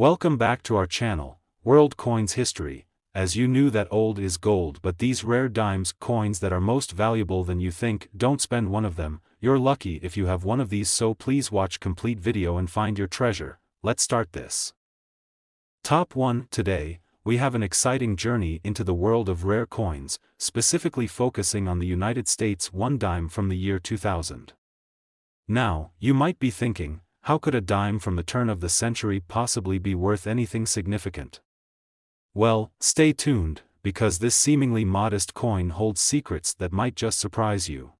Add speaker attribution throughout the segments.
Speaker 1: Welcome back to our channel, World Coins History. As you knew that old is gold, but these rare dimes, coins that are most valuable than you think, don't spend one of them. You're lucky if you have one of these, so please watch complete video and find your treasure. Let's start this. Top 1. Today, we have an exciting journey into the world of rare coins, specifically focusing on the United States 1 dime from the year 2000. Now, you might be thinking, how could a dime from the turn of the century possibly be worth anything significant? Well, stay tuned, because this seemingly modest coin holds secrets that might just surprise you.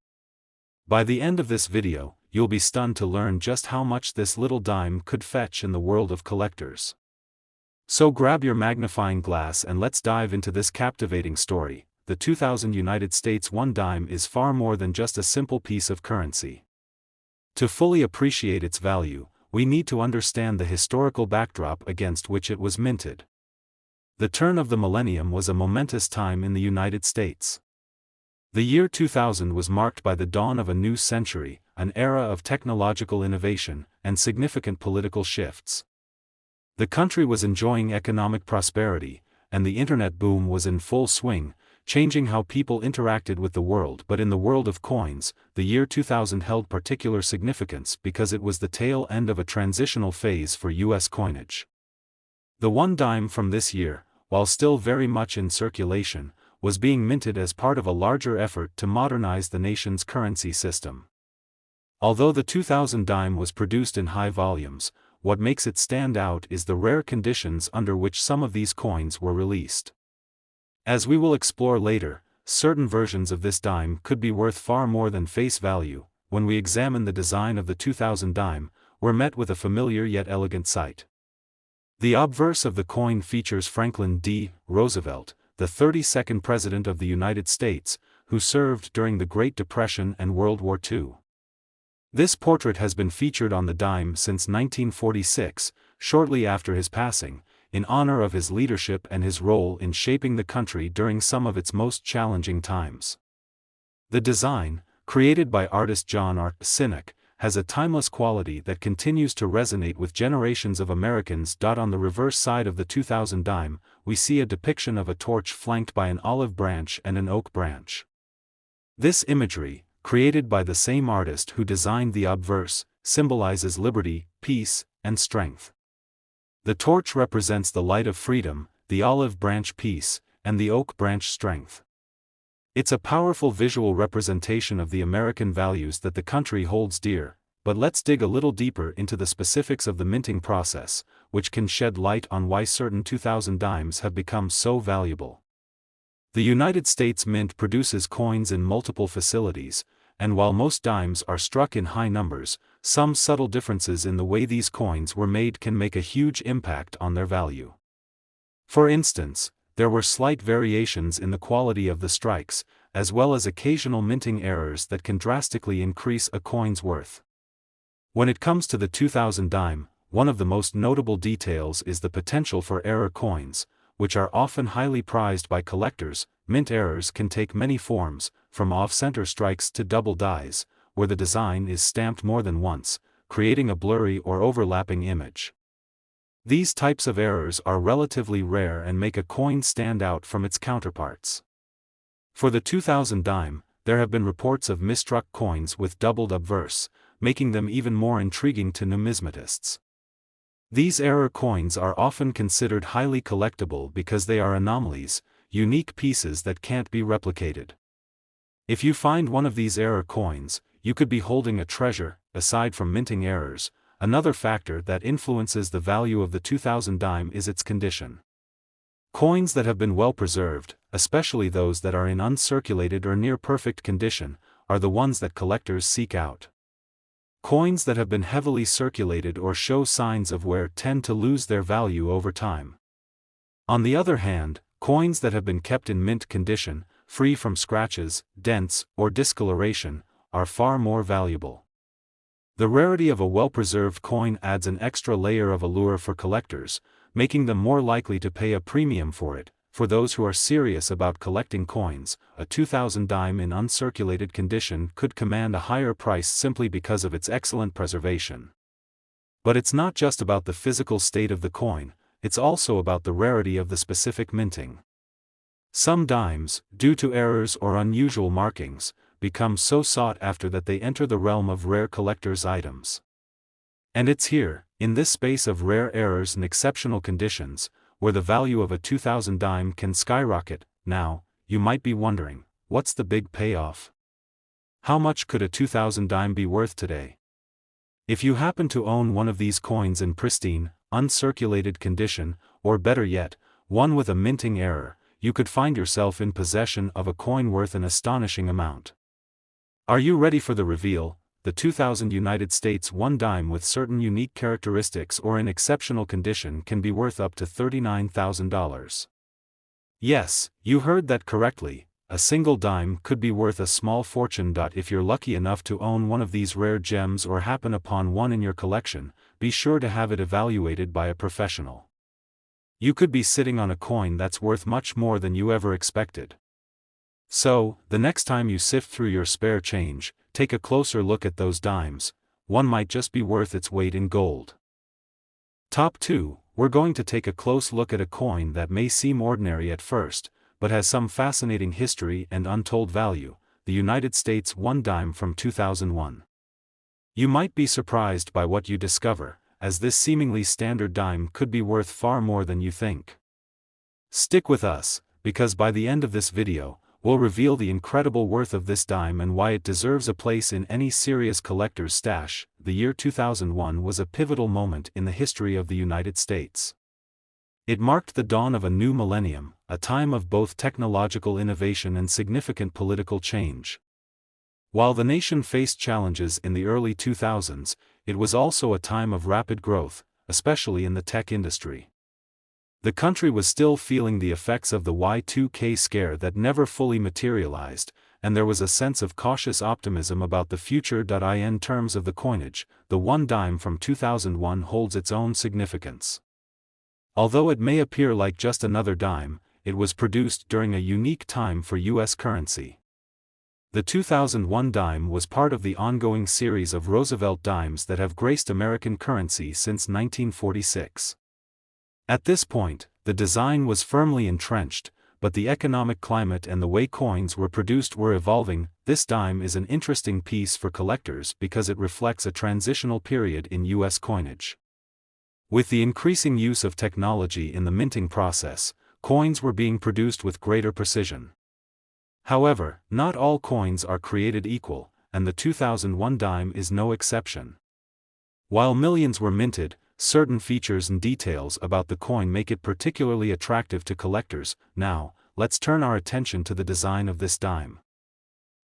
Speaker 1: By the end of this video, you'll be stunned to learn just how much this little dime could fetch in the world of collectors. So grab your magnifying glass and let's dive into this captivating story. The 2000 United States 1 dime is far more than just a simple piece of currency. To fully appreciate its value, we need to understand the historical backdrop against which it was minted. The turn of the millennium was a momentous time in the United States. The year 2000 was marked by the dawn of a new century, an era of technological innovation and significant political shifts. The country was enjoying economic prosperity, and the internet boom was in full swing, changing how people interacted with the world. But in the world of coins, the year 2000 held particular significance because it was the tail end of a transitional phase for U.S. coinage. The 1 dime from this year, while still very much in circulation, was being minted as part of a larger effort to modernize the nation's currency system. Although the 2000 dime was produced in high volumes, what makes it stand out is the rare conditions under which some of these coins were released. As we will explore later, certain versions of this dime could be worth far more than face value. When we examine the design of the 2000 dime, we're met with a familiar yet elegant sight. The obverse of the coin features Franklin D. Roosevelt, the 32nd President of the United States, who served during the Great Depression and World War II. This portrait has been featured on the dime since 1946, shortly after his passing, in honor of his leadership and his role in shaping the country during some of its most challenging times. The design, created by artist John R. Sinek, has a timeless quality that continues to resonate with generations of Americans. On the reverse side of the 2000 dime, we see a depiction of a torch flanked by an olive branch and an oak branch. This imagery, created by the same artist who designed the obverse, symbolizes liberty, peace, and strength. The torch represents the light of freedom, the olive branch peace, and the oak branch strength. It's a powerful visual representation of the American values that the country holds dear. But let's dig a little deeper into the specifics of the minting process, which can shed light on why certain 2000 dimes have become so valuable. The United States Mint produces coins in multiple facilities, and while most dimes are struck in high numbers, some subtle differences in the way these coins were made can make a huge impact on their value. For instance, there were slight variations in the quality of the strikes, as well as occasional minting errors that can drastically increase a coin's worth. When it comes to the 2000 dime, one of the most notable details is the potential for error coins, which are often highly prized by collectors. Mint errors can take many forms, from off-center strikes to double dies, where the design is stamped more than once, creating a blurry or overlapping image. These types of errors are relatively rare and make a coin stand out from its counterparts. For the 2000 dime, there have been reports of misstruck coins with doubled obverse, making them even more intriguing to numismatists. These error coins are often considered highly collectible because they are anomalies, unique pieces that can't be replicated. If you find one of these error coins, you could be holding a treasure. Aside from minting errors, another factor that influences the value of the 2000 dime is its condition. Coins that have been well preserved, especially those that are in uncirculated or near perfect condition, are the ones that collectors seek out. Coins that have been heavily circulated or show signs of wear tend to lose their value over time. On the other hand, coins that have been kept in mint condition, free from scratches, dents, or discoloration, are far more valuable. The rarity of a well-preserved coin adds an extra layer of allure for collectors, making them more likely to pay a premium for it. For those who are serious about collecting coins, a 2000 dime in uncirculated condition could command a higher price simply because of its excellent preservation. But it's not just about the physical state of the coin, it's also about the rarity of the specific minting. Some dimes, due to errors or unusual markings, become so sought after that they enter the realm of rare collector's items. And it's here, in this space of rare errors and exceptional conditions, where the value of a 2000 dime can skyrocket. Now, you might be wondering, what's the big payoff? How much could a 2000 dime be worth today? If you happen to own one of these coins in pristine, uncirculated condition, or better yet, one with a minting error, you could find yourself in possession of a coin worth an astonishing amount. Are you ready for the reveal? The 2000 United States 1 dime with certain unique characteristics or in exceptional condition can be worth up to $39,000. Yes, you heard that correctly. A single dime could be worth a small fortune. If you're lucky enough to own one of these rare gems or happen upon one in your collection, be sure to have it evaluated by a professional. You could be sitting on a coin that's worth much more than you ever expected. So, the next time you sift through your spare change, take a closer look at those dimes. One might just be worth its weight in gold. Top 2, we're going to take a close look at a coin that may seem ordinary at first, but has some fascinating history and untold value, the United States 1 dime from 2001. You might be surprised by what you discover, as this seemingly standard dime could be worth far more than you think. Stick with us, because by the end of this video, we'll reveal the incredible worth of this dime and why it deserves a place in any serious collector's stash. The year 2001 was a pivotal moment in the history of the United States. It marked the dawn of a new millennium, a time of both technological innovation and significant political change. While the nation faced challenges in the early 2000s, it was also a time of rapid growth, especially in the tech industry. The country was still feeling the effects of the Y2K scare that never fully materialized, and there was a sense of cautious optimism about the future. In terms of the coinage, the 1 dime from 2001 holds its own significance. Although it may appear like just another dime, it was produced during a unique time for U.S. currency. The 2001 dime was part of the ongoing series of Roosevelt dimes that have graced American currency since 1946. At this point, the design was firmly entrenched, but the economic climate and the way coins were produced were evolving. This dime is an interesting piece for collectors because it reflects a transitional period in U.S. coinage. With the increasing use of technology in the minting process, coins were being produced with greater precision. However, not all coins are created equal, and the 2001 dime is no exception. While millions were minted, certain features and details about the coin make it particularly attractive to collectors. Now, let's turn our attention to the design of this dime.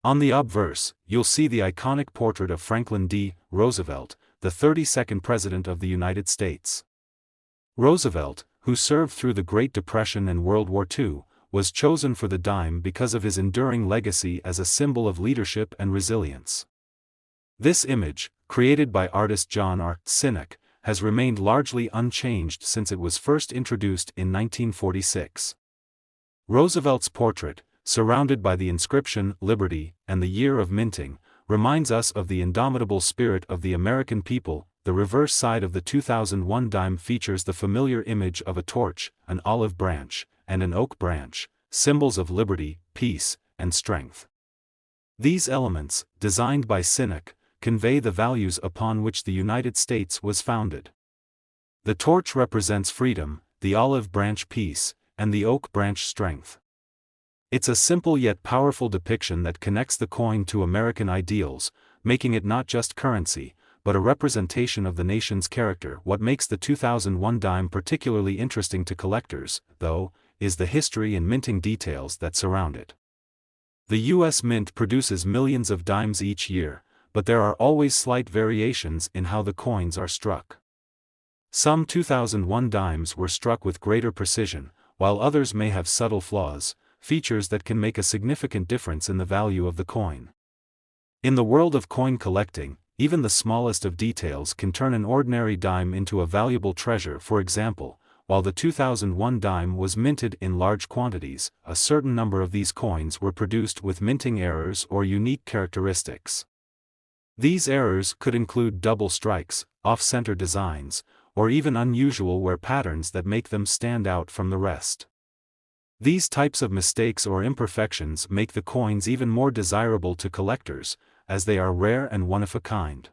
Speaker 1: On the obverse, you'll see the iconic portrait of Franklin D. Roosevelt, the 32nd President of the United States. Roosevelt, who served through the Great Depression and World War II, was chosen for the dime because of his enduring legacy as a symbol of leadership and resilience. This image, created by artist John R. Sinek, has remained largely unchanged since it was first introduced in 1946. Roosevelt's portrait, surrounded by the inscription "Liberty" and the year of minting, reminds us of the indomitable spirit of the American people. The reverse side of the 2001 dime features the familiar image of a torch, an olive branch, and an oak branch, symbols of liberty, peace, and strength. These elements, designed by Sinek, convey the values upon which the United States was founded. The torch represents freedom, the olive branch peace, and the oak branch strength. It's a simple yet powerful depiction that connects the coin to American ideals, making it not just currency, but a representation of the nation's character. What makes the 2001 dime particularly interesting to collectors, though, is the history and minting details that surround it. The U.S. Mint produces millions of dimes each year, but there are always slight variations in how the coins are struck. Some 2001 dimes were struck with greater precision, while others may have subtle flaws, features that can make a significant difference in the value of the coin. In the world of coin collecting, even the smallest of details can turn an ordinary dime into a valuable treasure. For example, while the 2001 dime was minted in large quantities, a certain number of these coins were produced with minting errors or unique characteristics. These errors could include double strikes, off-center designs, or even unusual wear patterns that make them stand out from the rest. These types of mistakes or imperfections make the coins even more desirable to collectors, as they are rare and one-of-a-kind.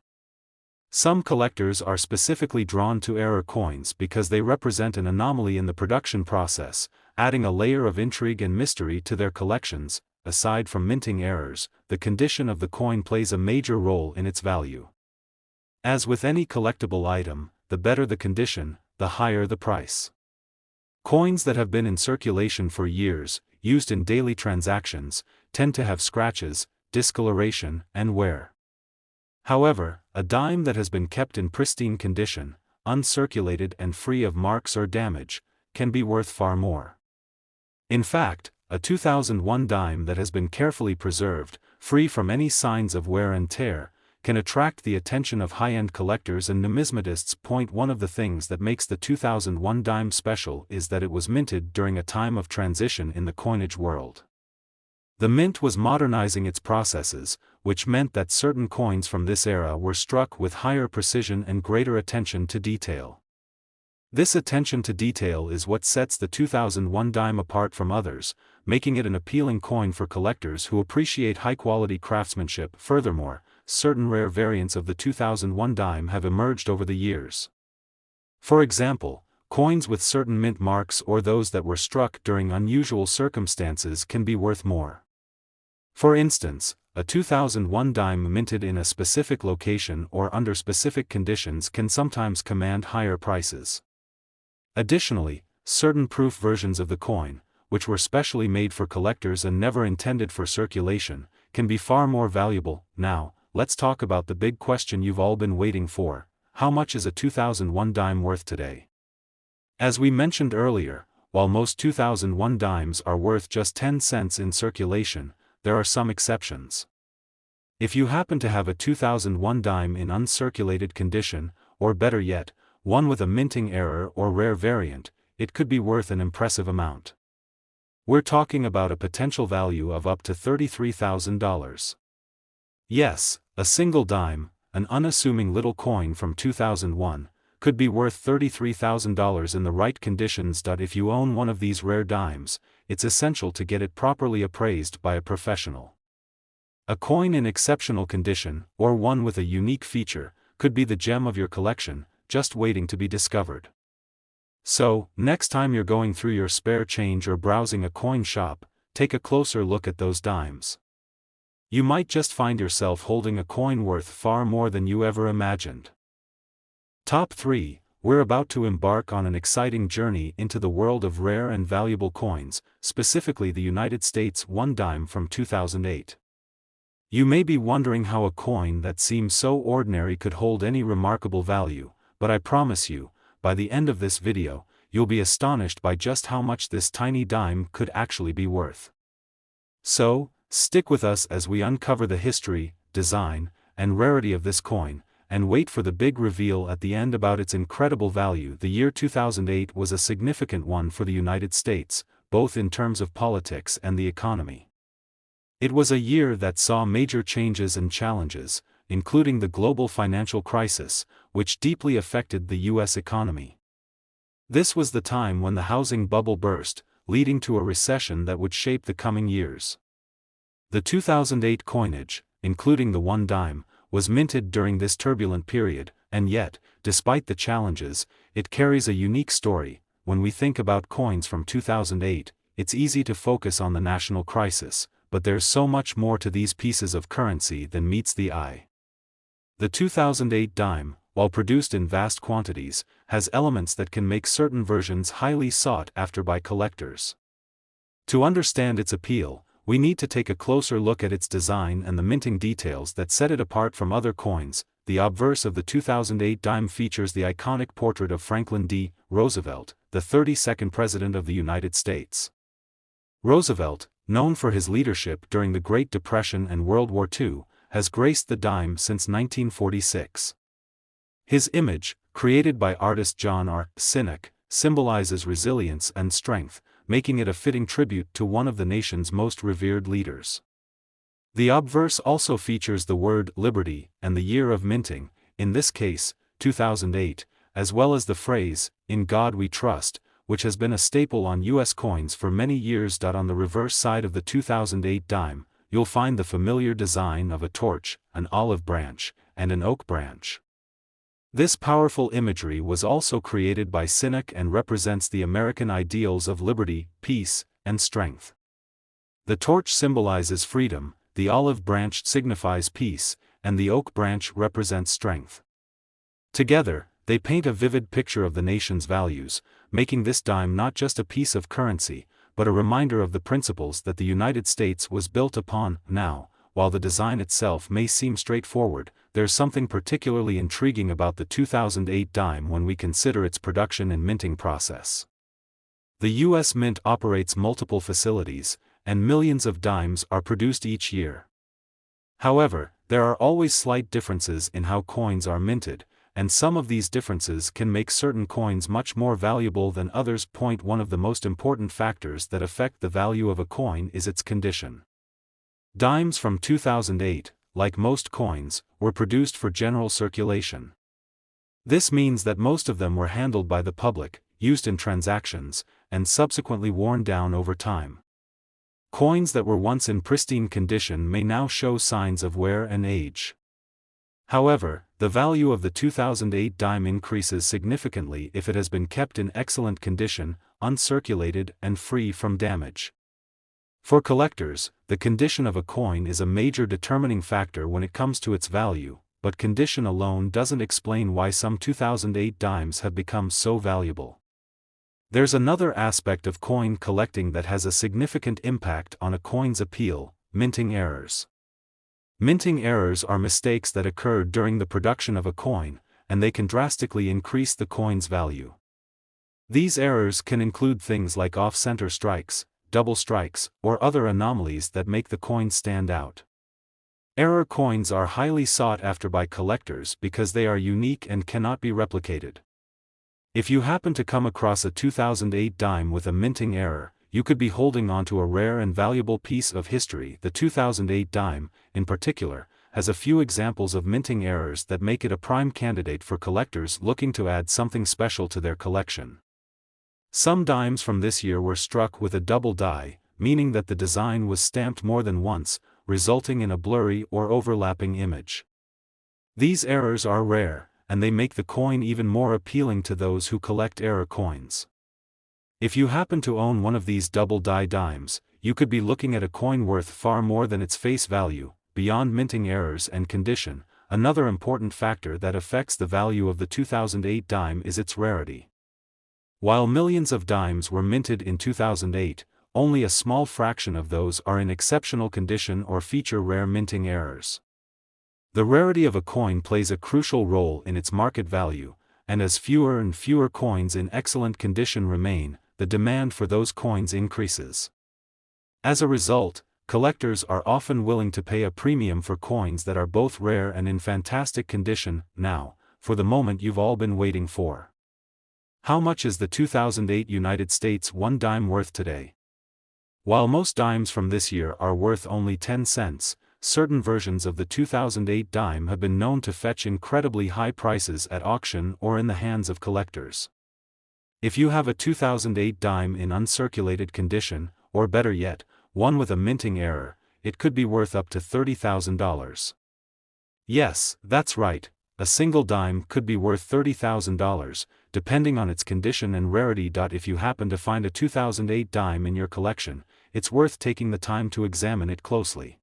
Speaker 1: Some collectors are specifically drawn to error coins because they represent an anomaly in the production process, adding a layer of intrigue and mystery to their collections. Aside from minting errors, the condition of the coin plays a major role in its value. As with any collectible item, the better the condition, the higher the price. Coins that have been in circulation for years, used in daily transactions, tend to have scratches, discoloration, and wear. However, a dime that has been kept in pristine condition, uncirculated and free of marks or damage, can be worth far more. In fact, a 2001 dime that has been carefully preserved, free from any signs of wear and tear, can attract the attention of high-end collectors and numismatists. One of the things that makes the 2001 dime special is that it was minted during a time of transition in the coinage world. The mint was modernizing its processes, which meant that certain coins from this era were struck with higher precision and greater attention to detail. This attention to detail is what sets the 2001 dime apart from others, making it an appealing coin for collectors who appreciate high-quality craftsmanship. Furthermore, certain rare variants of the 2001 dime have emerged over the years. For example, coins with certain mint marks or those that were struck during unusual circumstances can be worth more. For instance, a 2001 dime minted in a specific location or under specific conditions can sometimes command higher prices. Additionally, certain proof versions of the coin, which were specially made for collectors and never intended for circulation, can be far more valuable. Now, let's talk about the big question you've all been waiting for: how much is a 2001 dime worth today? As we mentioned earlier, while most 2001 dimes are worth just 10 cents in circulation, there are some exceptions. If you happen to have a 2001 dime in uncirculated condition, or better yet, one with a minting error or rare variant, it could be worth an impressive amount. We're talking about a potential value of up to $33,000. Yes, a single dime, an unassuming little coin from 2001, could be worth $33,000 in the right conditions. If you own one of these rare dimes, it's essential to get it properly appraised by a professional. A coin in exceptional condition, or one with a unique feature, could be the gem of your collection, just waiting to be discovered. So, next time you're going through your spare change or browsing a coin shop, take a closer look at those dimes. You might just find yourself holding a coin worth far more than you ever imagined. Top 3. We're about to embark on an exciting journey into the world of rare and valuable coins, specifically the United States 1 dime from 2008. You may be wondering how a coin that seems so ordinary could hold any remarkable value, but I promise you, by the end of this video, you'll be astonished by just how much this tiny dime could actually be worth. So, stick with us as we uncover the history, design, and rarity of this coin, and wait for the big reveal at the end about its incredible value. The year 2008 was a significant one for the United States, both in terms of politics and the economy. It was a year that saw major changes and challenges, including the global financial crisis, which deeply affected the U.S. economy. This was the time when the housing bubble burst, leading to a recession that would shape the coming years. The 2008 coinage, including the 1 dime, was minted during this turbulent period, and yet, despite the challenges, it carries a unique story. When we think about coins from 2008, it's easy to focus on the national crisis, but there's so much more to these pieces of currency than meets the eye. The 2008 dime, while produced in vast quantities, has elements that can make certain versions highly sought after by collectors. To understand its appeal, we need to take a closer look at its design and the minting details that set it apart from other coins. The obverse of the 2008 dime features the iconic portrait of Franklin D. Roosevelt, the 32nd President of the United States. Roosevelt, known for his leadership during the Great Depression and World War II, has graced the dime since 1946. His image, created by artist John R. Sinek, symbolizes resilience and strength, making it a fitting tribute to one of the nation's most revered leaders. The obverse also features the word liberty and the year of minting, in this case, 2008, as well as the phrase, "In God We Trust," which has been a staple on U.S. coins for many years. On the reverse side of the 2008 dime, you'll find the familiar design of a torch, an olive branch, and an oak branch. This powerful imagery was also created by Cynic and represents the American ideals of liberty, peace, and strength. The torch symbolizes freedom, the olive branch signifies peace, and the oak branch represents strength. Together, they paint a vivid picture of the nation's values, making this dime not just a piece of currency, but a reminder of the principles that the United States was built upon. Now, while the design itself may seem straightforward, there's something particularly intriguing about the 2008 dime when we consider its production and minting process. The U.S. Mint operates multiple facilities, and millions of dimes are produced each year. However, there are always slight differences in how coins are minted, and some of these differences can make certain coins much more valuable than others. One of the most important factors that affect the value of a coin is its condition. Dimes from 2008, like most coins, were produced for general circulation. This means that most of them were handled by the public, used in transactions, and subsequently worn down over time. Coins that were once in pristine condition may now show signs of wear and age. However, the value of the 2008 dime increases significantly if it has been kept in excellent condition, uncirculated, and free from damage. For collectors, the condition of a coin is a major determining factor when it comes to its value, but condition alone doesn't explain why some 2008 dimes have become so valuable. There's another aspect of coin collecting that has a significant impact on a coin's appeal: minting errors. Minting errors are mistakes that occurred during the production of a coin, and they can drastically increase the coin's value. These errors can include things like off-center strikes, double strikes, or other anomalies that make the coin stand out. Error coins are highly sought after by collectors because they are unique and cannot be replicated. If you happen to come across a 2008 dime with a minting error, you could be holding onto a rare and valuable piece of history. The 2008 dime, in particular, has a few examples of minting errors that make it a prime candidate for collectors looking to add something special to their collection. Some dimes from this year were struck with a double die, meaning that the design was stamped more than once, resulting in a blurry or overlapping image. These errors are rare, and they make the coin even more appealing to those who collect error coins. If you happen to own one of these double die dimes, you could be looking at a coin worth far more than its face value. Beyond minting errors and condition, another important factor that affects the value of the 2008 dime is its rarity. While millions of dimes were minted in 2008, only a small fraction of those are in exceptional condition or feature rare minting errors. The rarity of a coin plays a crucial role in its market value, and as fewer and fewer coins in excellent condition remain, the demand for those coins increases. As a result, collectors are often willing to pay a premium for coins that are both rare and in fantastic condition. Now, for the moment you've all been waiting for. How much is the 2008 United States 1 dime worth today? While most dimes from this year are worth only 10 cents, certain versions of the 2008 dime have been known to fetch incredibly high prices at auction or in the hands of collectors. If you have a 2008 dime in uncirculated condition, or better yet, one with a minting error, it could be worth up to $30,000. Yes, that's right, a single dime could be worth $30,000, depending on its condition and rarity. If you happen to find a 2008 dime in your collection, it's worth taking the time to examine it closely.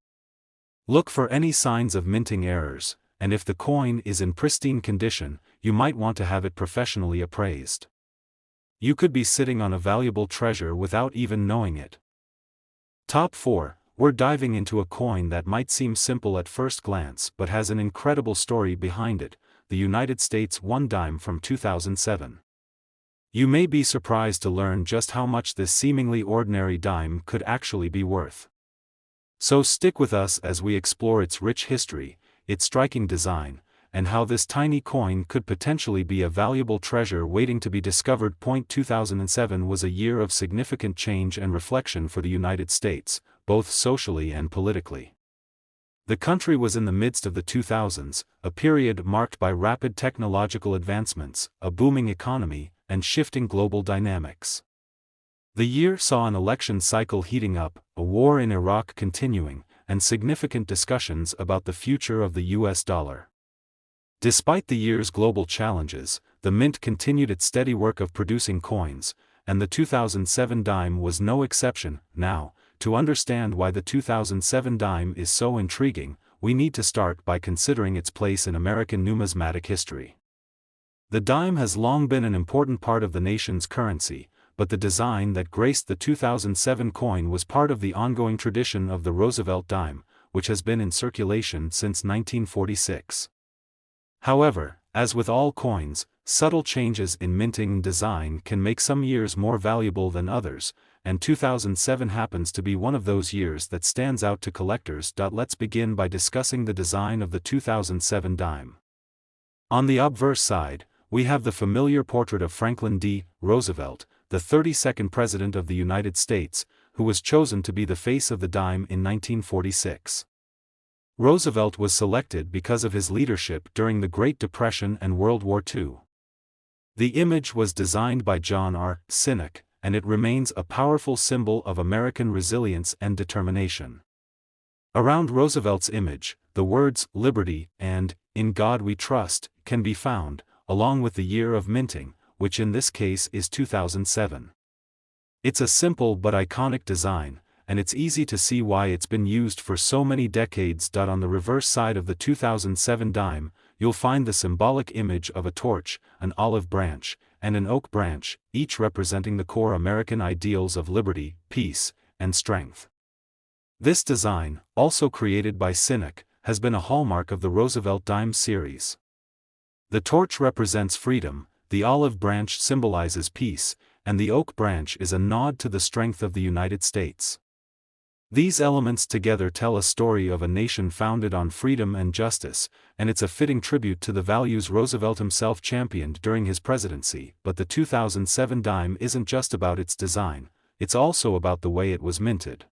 Speaker 1: Look for any signs of minting errors, and if the coin is in pristine condition, you might want to have it professionally appraised. You could be sitting on a valuable treasure without even knowing it. Top 4, we're diving into a coin that might seem simple at first glance but has an incredible story behind it, the United States 1 dime from 2007. You may be surprised to learn just how much this seemingly ordinary dime could actually be worth. So stick with us as we explore its rich history, its striking design, and how this tiny coin could potentially be a valuable treasure waiting to be discovered. 2007 was a year of significant change and reflection for the United States, both socially and politically. The country was in the midst of the 2000s, a period marked by rapid technological advancements, a booming economy, and shifting global dynamics. The year saw an election cycle heating up, a war in Iraq continuing, and significant discussions about the future of the US dollar. Despite the year's global challenges, the mint continued its steady work of producing coins, and the 2007 dime was no exception. Now, to understand why the 2007 dime is so intriguing, we need to start by considering its place in American numismatic history. The dime has long been an important part of the nation's currency, but the design that graced the 2007 coin was part of the ongoing tradition of the Roosevelt dime, which has been in circulation since 1946. However, as with all coins, subtle changes in minting design can make some years more valuable than others, and 2007 happens to be one of those years that stands out to collectors. Let's begin by discussing the design of the 2007 dime. On the obverse side, we have the familiar portrait of Franklin D. Roosevelt, the 32nd President of the United States, who was chosen to be the face of the dime in 1946. Roosevelt was selected because of his leadership during the Great Depression and World War II. The image was designed by John R. Sinek, and it remains a powerful symbol of American resilience and determination. Around Roosevelt's image, the words "Liberty" and "In God We Trust" can be found, along with the year of minting, which in this case is 2007. It's a simple but iconic design, and it's easy to see why it's been used for so many decades. On the reverse side of the 2007 dime, you'll find the symbolic image of a torch, an olive branch, and an oak branch, each representing the core American ideals of liberty, peace, and strength. This design, also created by Sinek, has been a hallmark of the Roosevelt dime series. The torch represents freedom, the olive branch symbolizes peace, and the oak branch is a nod to the strength of the United States. These elements together tell a story of a nation founded on freedom and justice, and it's a fitting tribute to the values Roosevelt himself championed during his presidency. But the 2007 dime isn't just about its design, it's also about the way it was minted.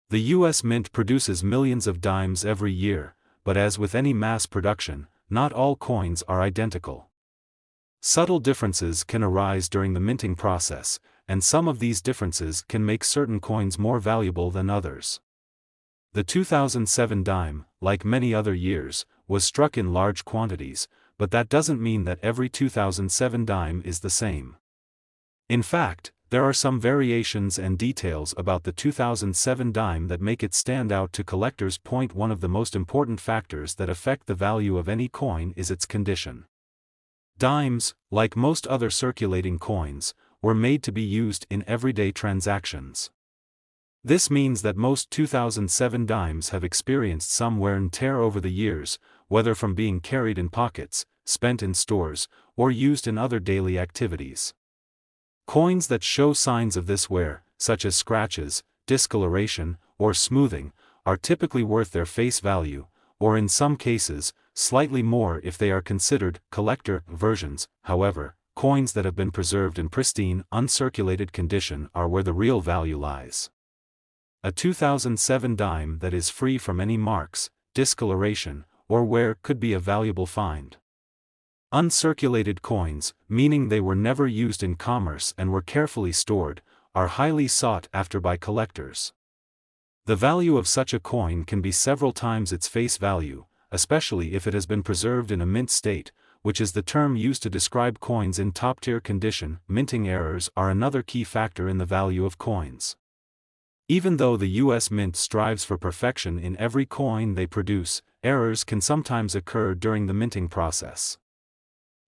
Speaker 1: The U.S. Mint produces millions of dimes every year, but as with any mass production, not all coins are identical. Subtle differences can arise during the minting process, and some of these differences can make certain coins more valuable than others. The 2007 dime, like many other years, was struck in large quantities, but that doesn't mean that every 2007 dime is the same. In fact, there are some variations and details about the 2007 dime that make it stand out to collectors. One of the most important factors that affect the value of any coin is its condition. Dimes, like most other circulating coins, were made to be used in everyday transactions. This means that most 2007 dimes have experienced some wear and tear over the years, whether from being carried in pockets, spent in stores, or used in other daily activities. Coins that show signs of this wear, such as scratches, discoloration, or smoothing, are typically worth their face value, or in some cases, slightly more if they are considered collector versions. However, coins that have been preserved in pristine, uncirculated condition are where the real value lies. A 2007 dime that is free from any marks, discoloration, or wear could be a valuable find. Uncirculated coins, meaning they were never used in commerce and were carefully stored, are highly sought after by collectors. The value of such a coin can be several times its face value, especially if it has been preserved in a mint state, which is the term used to describe coins in top-tier condition. Minting errors are another key factor in the value of coins. Even though the U.S. Mint strives for perfection in every coin they produce, errors can sometimes occur during the minting process.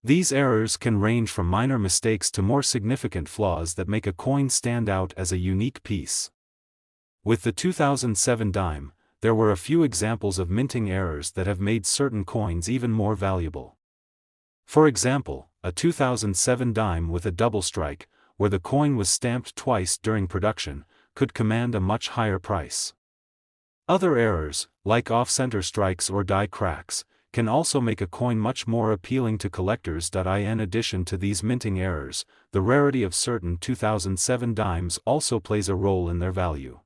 Speaker 1: These errors can range from minor mistakes to more significant flaws that make a coin stand out as a unique piece. With the 2007 dime, there were a few examples of minting errors that have made certain coins even more valuable. For example, a 2007 dime with a double strike, where the coin was stamped twice during production, could command a much higher price. Other errors, like off-center strikes or die cracks, can also make a coin much more appealing to collectors. In addition to these minting errors, the rarity of certain 2007 dimes also plays a role in their value.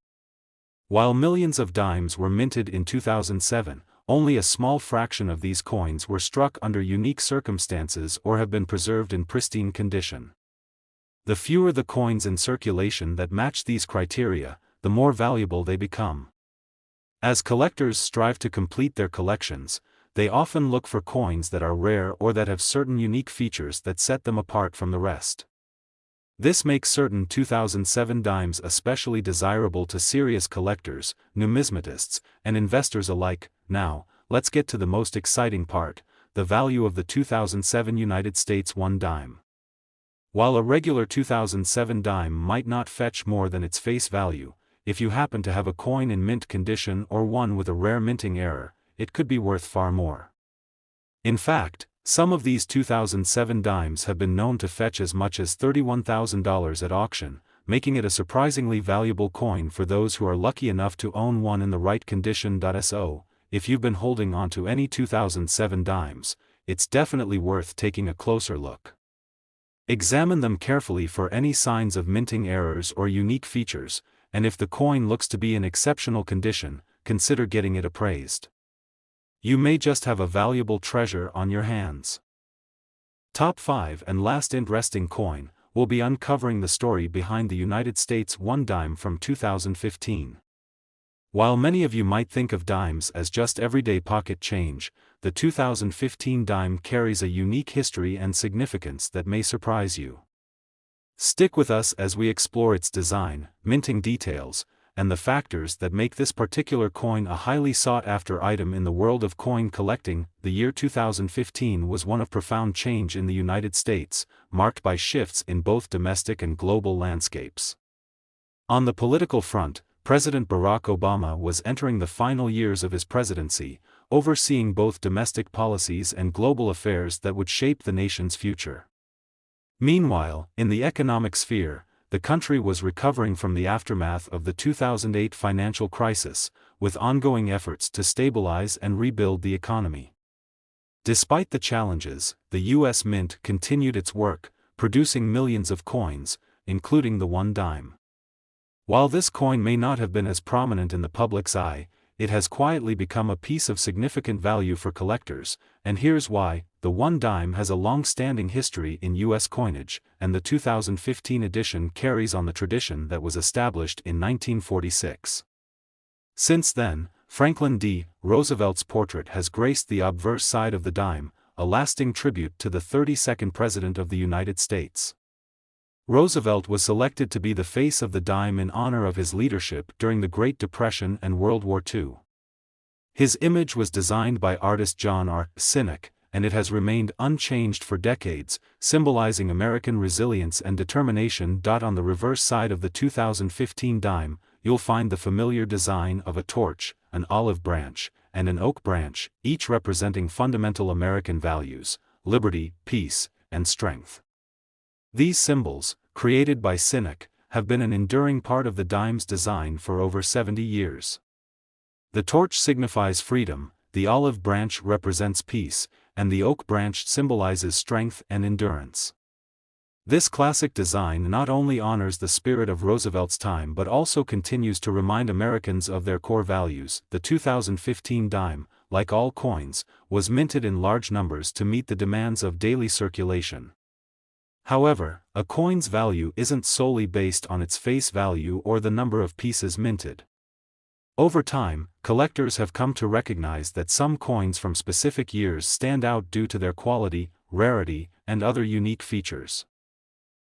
Speaker 1: While millions of dimes were minted in 2007, only a small fraction of these coins were struck under unique circumstances or have been preserved in pristine condition. The fewer the coins in circulation that match these criteria, the more valuable they become. As collectors strive to complete their collections, they often look for coins that are rare or that have certain unique features that set them apart from the rest. This makes certain 2007 dimes especially desirable to serious collectors, numismatists, and investors alike. Now, let's get to the most exciting part, the value of the 2007 United States 1 dime. While a regular 2007 dime might not fetch more than its face value, if you happen to have a coin in mint condition or one with a rare minting error, it could be worth far more. In fact, some of these 2007 dimes have been known to fetch as much as $31,000 at auction, making it a surprisingly valuable coin for those who are lucky enough to own one in the right condition. So, if you've been holding on to any 2007 dimes, it's definitely worth taking a closer look. Examine them carefully for any signs of minting errors or unique features, and if the coin looks to be in exceptional condition, consider getting it appraised. You may just have a valuable treasure on your hands. Top 5 and last interesting coin, we'll be uncovering the story behind the United States 1 dime from 2015. While many of you might think of dimes as just everyday pocket change, the 2015 dime carries a unique history and significance that may surprise you. Stick with us as we explore its design, minting details, and the factors that make this particular coin a highly sought-after item in the world of coin collecting. The year 2015 was one of profound change in the United States, marked by shifts in both domestic and global landscapes. On the political front, President Barack Obama was entering the final years of his presidency, overseeing both domestic policies and global affairs that would shape the nation's future. Meanwhile, in the economic sphere, the country was recovering from the aftermath of the 2008 financial crisis, with ongoing efforts to stabilize and rebuild the economy. Despite the challenges, the U.S. Mint continued its work, producing millions of coins, including the 1 dime. While this coin may not have been as prominent in the public's eye, it has quietly become a piece of significant value for collectors, and here's why. The 1 dime has a long-standing history in U.S. coinage, and the 2015 edition carries on the tradition that was established in 1946. Since then, Franklin D. Roosevelt's portrait has graced the obverse side of the dime, a lasting tribute to the 32nd President of the United States. Roosevelt was selected to be the face of the dime in honor of his leadership during the Great Depression and World War II. His image was designed by artist John R. Sinek, and it has remained unchanged for decades, symbolizing American resilience and determination. On the reverse side of the 2015 dime, you'll find the familiar design of a torch, an olive branch, and an oak branch, each representing fundamental American values: liberty, peace, and strength. These symbols, created by Sinek, have been an enduring part of the dime's design for over 70 years. The torch signifies freedom, the olive branch represents peace, and the oak branch symbolizes strength and endurance. This classic design not only honors the spirit of Roosevelt's time but also continues to remind Americans of their core values. The 2015 dime, like all coins, was minted in large numbers to meet the demands of daily circulation. However, a coin's value isn't solely based on its face value or the number of pieces minted. Over time, collectors have come to recognize that some coins from specific years stand out due to their quality, rarity, and other unique features.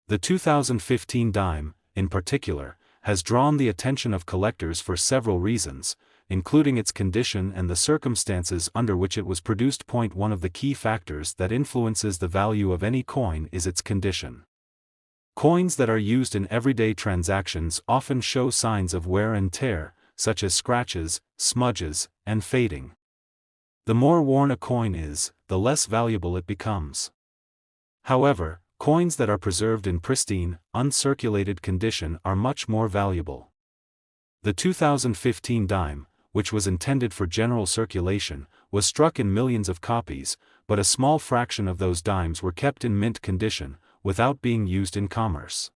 Speaker 1: The 2015 dime, in particular, has drawn the attention of collectors for several reasons, including its condition and the circumstances under which it was produced. One of the key factors that influences the value of any coin is its condition. Coins that are used in everyday transactions often show signs of wear and tear, such as scratches, smudges, and fading. The more worn a coin is, the less valuable it becomes. However, coins that are preserved in pristine, uncirculated condition are much more valuable. The 2015 dime, which was intended for general circulation, was struck in millions of copies, but a small fraction of those dimes were kept in mint condition, without being used in commerce.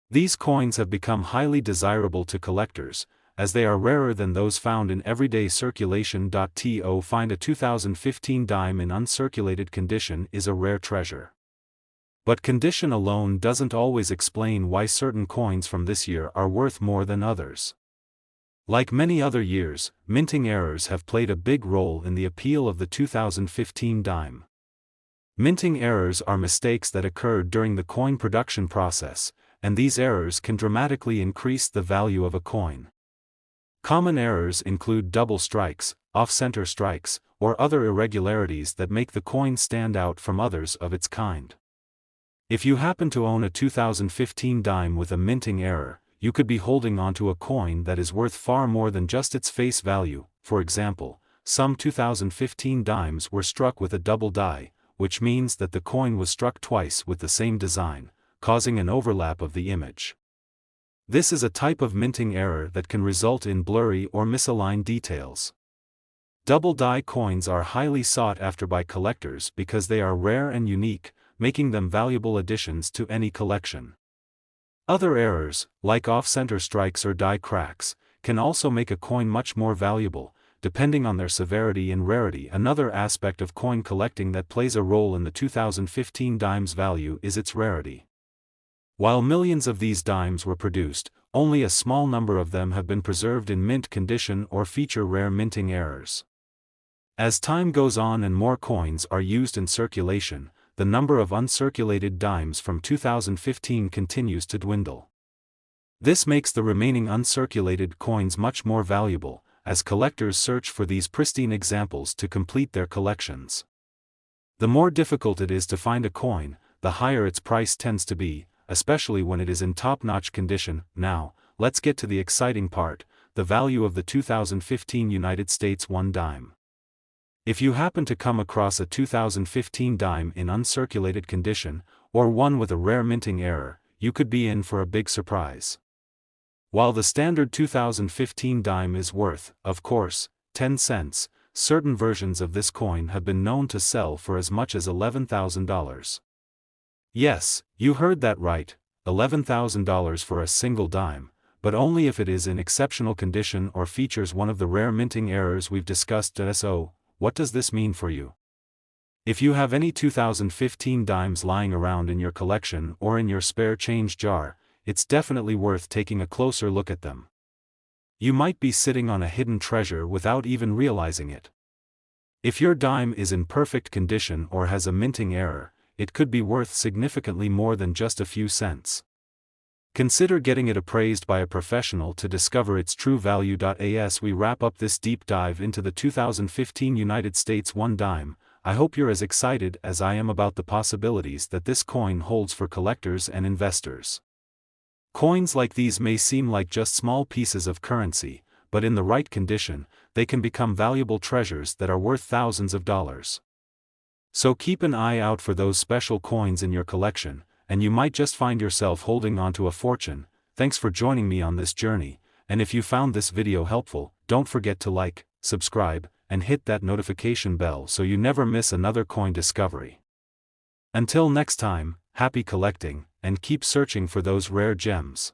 Speaker 1: These coins have become highly desirable to collectors, as they are rarer than those found in everyday circulation. To find a 2015 dime in uncirculated condition is a rare treasure. But condition alone doesn't always explain why certain coins from this year are worth more than others. Like many other years, minting errors have played a big role in the appeal of the 2015 dime. Minting errors are mistakes that occurred during the coin production process, and these errors can dramatically increase the value of a coin. Common errors include double strikes, off-center strikes, or other irregularities that make the coin stand out from others of its kind. If you happen to own a 2015 dime with a minting error, you could be holding onto a coin that is worth far more than just its face value. For example, some 2015 dimes were struck with a double die, which means that the coin was struck twice with the same design, causing an overlap of the image. This is a type of minting error that can result in blurry or misaligned details. Double die coins are highly sought after by collectors because they are rare and unique, making them valuable additions to any collection. Other errors, like off-center strikes or die cracks, can also make a coin much more valuable, depending on their severity and rarity. Another aspect of coin collecting that plays a role in the 2015 dime's value is its rarity. While millions of these dimes were produced, only a small number of them have been preserved in mint condition or feature rare minting errors. As time goes on and more coins are used in circulation, the number of uncirculated dimes from 2015 continues to dwindle. This makes the remaining uncirculated coins much more valuable, as collectors search for these pristine examples to complete their collections. The more difficult it is to find a coin, the higher its price tends to be, especially when it is in top-notch condition. Now, let's get to the exciting part, the value of the 2015 United States 1 dime. If you happen to come across a 2015 dime in uncirculated condition, or one with a rare minting error, you could be in for a big surprise. While the standard 2015 dime is worth, of course, 10 cents, certain versions of this coin have been known to sell for as much as $11,000. Yes, you heard that right, $11,000 for a single dime, but only if it is in exceptional condition or features one of the rare minting errors we've discussed. So, what does this mean for you? If you have any 2015 dimes lying around in your collection or in your spare change jar, it's definitely worth taking a closer look at them. You might be sitting on a hidden treasure without even realizing it. If your dime is in perfect condition or has a minting error, it could be worth significantly more than just a few cents. Consider getting it appraised by a professional to discover its true value. As we wrap up this deep dive into the 2015 United States 1 dime, I hope you're as excited as I am about the possibilities that this coin holds for collectors and investors. Coins like these may seem like just small pieces of currency, but in the right condition, they can become valuable treasures that are worth thousands of dollars. So keep an eye out for those special coins in your collection, and you might just find yourself holding onto a fortune. Thanks for joining me on this journey, and if you found this video helpful, don't forget to like, subscribe, and hit that notification bell so you never miss another coin discovery. Until next time, happy collecting, and keep searching for those rare gems.